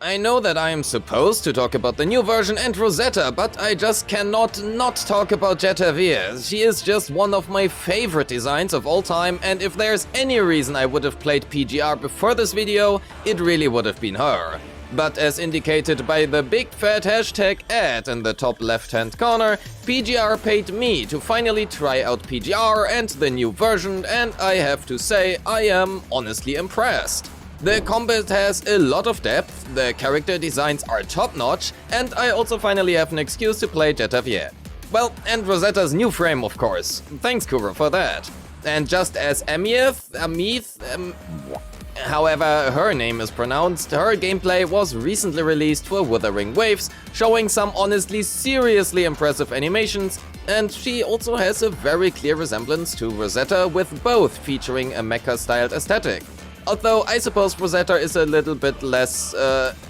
I know that I am supposed to talk about the new version and Rosetta, but I just cannot not talk about Jetavir. She is just one of my favorite designs of all time, and if there's any reason I would have played PGR before this video, it really would have been her. But as indicated by the big fat hashtag ad in the top left hand corner, PGR paid me to finally try out PGR and the new version, and I have to say I am honestly impressed. The combat has a lot of depth, the character designs are top notch, and I also finally have an excuse to play Jetavir. Well, and Rosetta's new frame of course. Thanks Kuro for that. And just as however her name is pronounced, her gameplay was recently released for Withering Waves, showing some honestly seriously impressive animations, and she also has a very clear resemblance to Rosetta, with both featuring a mecha-styled aesthetic. Although I suppose Rosetta is a little bit less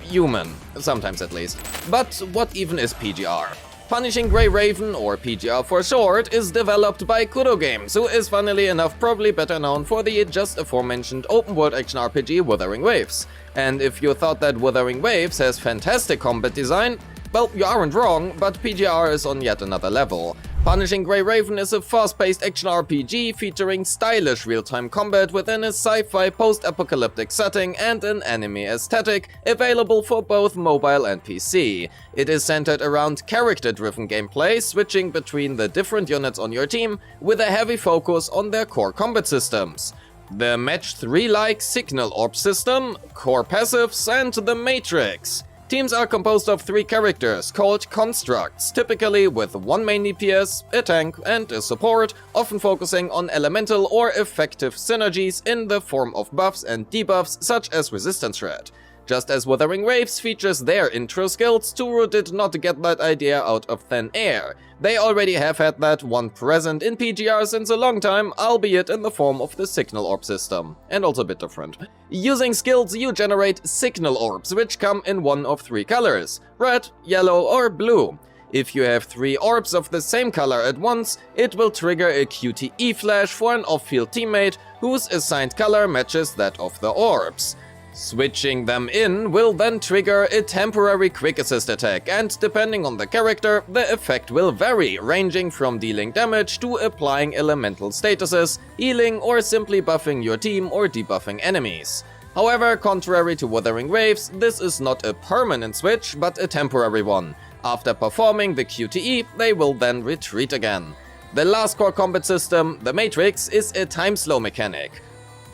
human, sometimes at least. But what even is PGR? Punishing Grey Raven, or PGR for short, is developed by Kudo Games, who is funnily enough probably better known for the just aforementioned open-world action RPG Withering Waves. And if you thought that Withering Waves has fantastic combat design, well, you aren't wrong, but PGR is on yet another level. Punishing Grey Raven is a fast-paced action RPG featuring stylish real-time combat within a sci-fi post-apocalyptic setting and an anime aesthetic, available for both mobile and PC. It is centered around character-driven gameplay, switching between the different units on your team, with a heavy focus on their core combat systems. The Match 3-like Signal Orb system, core passives, and the Matrix. Teams are composed of 3 characters, called constructs, typically with 1 main DPS, a tank, and a support, often focusing on elemental or effective synergies in the form of buffs and debuffs such as resistance shred. Just as Withering Waves features their intro skills, Turo did not get that idea out of thin air. They already have had that one present in PGR since a long time, albeit in the form of the Signal Orb system, and also a bit different. Using skills, you generate Signal Orbs, which come in one of 3 colors: red, yellow, or blue. If you have 3 orbs of the same color at once, it will trigger a QTE flash for an off-field teammate whose assigned color matches that of the orbs. Switching them in will then trigger a temporary quick assist attack, and depending on the character, the effect will vary, ranging from dealing damage to applying elemental statuses, healing, or simply buffing your team or debuffing enemies. However, contrary to Withering Waves, this is not a permanent switch, but a temporary one. After performing the QTE, they will then retreat again. The last core combat system, the Matrix, is a time slow mechanic.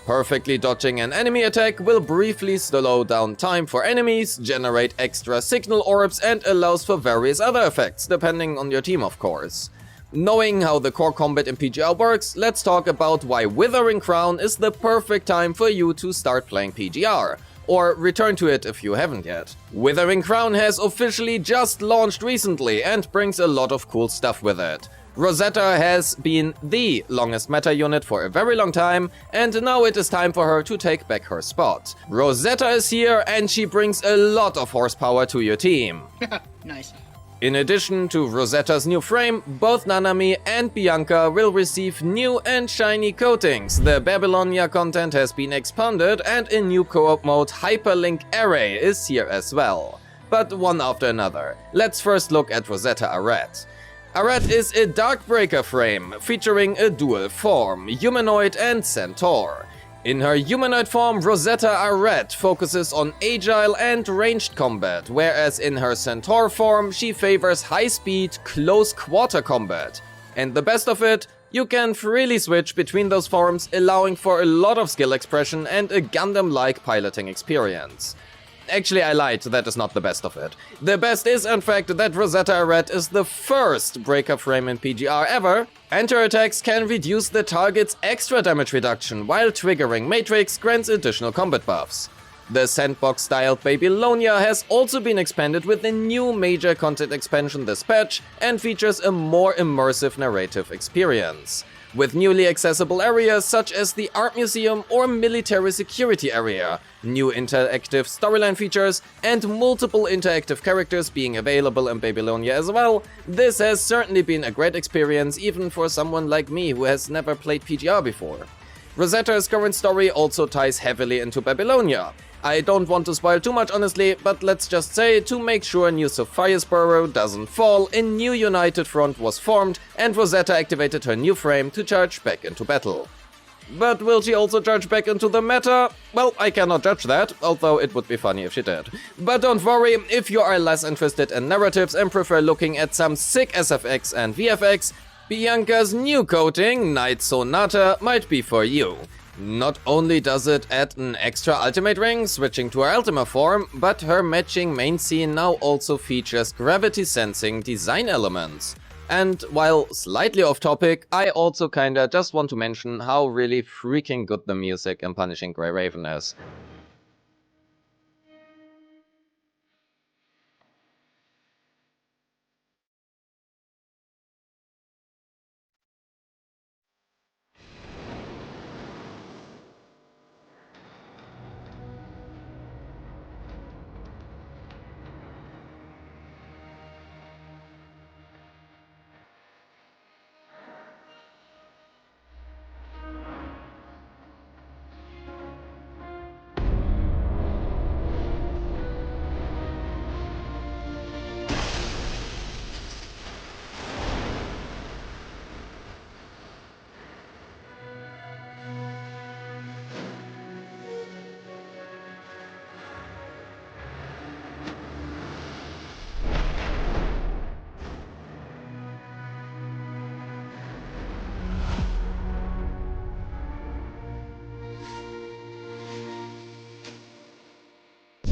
Perfectly dodging an enemy attack will briefly slow down time for enemies, generate extra signal orbs, and allows for various other effects, depending on your team of course. Knowing how the core combat in PGR works, let's talk about why Withering Crown is the perfect time for you to start playing PGR. Or return to it if you haven't yet. Withering Crown has officially just launched recently and brings a lot of cool stuff with it. Rosetta has been the longest meta unit for a very long time, and now it is time for her to take back her spot. Rosetta is here and she brings a lot of horsepower to your team. Nice. In addition to Rosetta's new frame, both Nanami and Bianca will receive new and shiny coatings. The Babylonia content has been expanded and a new co-op mode Hyperlink Array is here as well. But one after another. Let's first look at Rosetta Arete. Arete is a Darkbreaker frame, featuring a dual form, humanoid and centaur. In her humanoid form, Rosetta Arete focuses on agile and ranged combat, whereas in her centaur form, she favors high-speed, close-quarter combat. And the best of it, you can freely switch between those forms, allowing for a lot of skill expression and a Gundam-like piloting experience. Actually, I lied, that is not the best of it. The best is, in fact, that Rosetta Arete is the first breaker frame in PGR ever, and her attacks can reduce the target's extra damage reduction, while triggering Matrix grants additional combat buffs. The sandbox-styled Babylonia has also been expanded with a new major content expansion this patch, and features a more immersive narrative experience. With newly accessible areas such as the Art Museum or Military Security Area, new interactive storyline features, and multiple interactive characters being available in Babylonia as well, this has certainly been a great experience even for someone like me who has never played PGR before. Rosetta's current story also ties heavily into Babylonia. I don't want to spoil too much honestly, but let's just say to make sure New Sophiasborough doesn't fall, a new united front was formed and Rosetta activated her new frame to charge back into battle. But will she also charge back into the meta? Well, I cannot judge that, although it would be funny if she did. But don't worry, if you are less interested in narratives and prefer looking at some sick SFX and VFX, Bianca's new coating, Night Sonata, might be for you. Not only does it add an extra ultimate ring, switching to her Ultima form, but her matching main scene now also features gravity sensing design elements. And while slightly off topic, I also kinda just want to mention how really freaking good the music in Punishing Grey Raven is.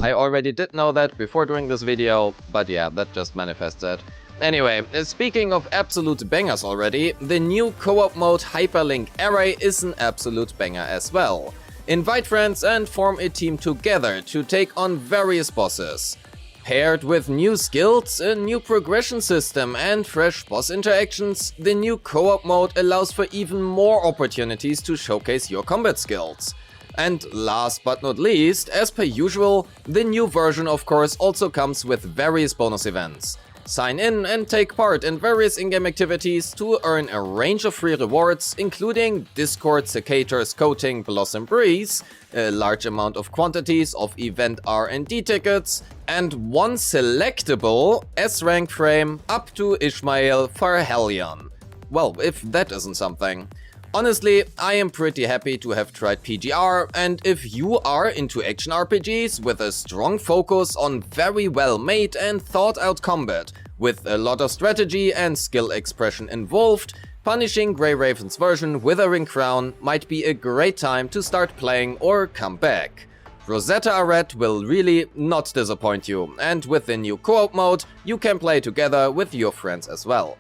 I already did know that before doing this video, but yeah, that just manifests it. Anyway, speaking of absolute bangers already, the new co-op mode Hyperlink Array is an absolute banger as well. Invite friends and form a team together to take on various bosses. Paired with new skills, a new progression system and fresh boss interactions, the new co-op mode allows for even more opportunities to showcase your combat skills. And last but not least, as per usual, the new version of course also comes with various bonus events. Sign in and take part in various in-game activities to earn a range of free rewards, including Discord Cicator's Coating Blossom Breeze, a large amount of quantities of event R&D tickets, and one selectable S-rank frame up to Ishmael Farhellion. Well, if that isn't something. Honestly, I am pretty happy to have tried PGR, and if you are into action RPGs with a strong focus on very well made and thought out combat, with a lot of strategy and skill expression involved, Punishing Grey Raven's version Withering Crown might be a great time to start playing or come back. Rosetta Arret will really not disappoint you, and with the new co-op mode, you can play together with your friends as well.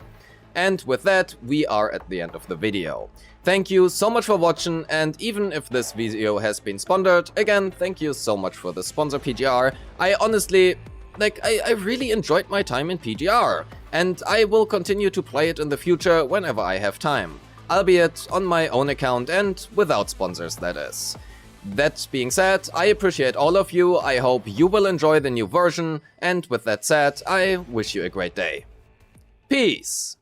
And with that, we are at the end of the video. Thank you so much for watching, and even if this video has been sponsored, again, thank you so much for the sponsor PGR. I honestly, I really enjoyed my time in PGR, and I will continue to play it in the future whenever I have time. Albeit on my own account and without sponsors, that is. That being said, I appreciate all of you, I hope you will enjoy the new version, and with that said, I wish you a great day. Peace!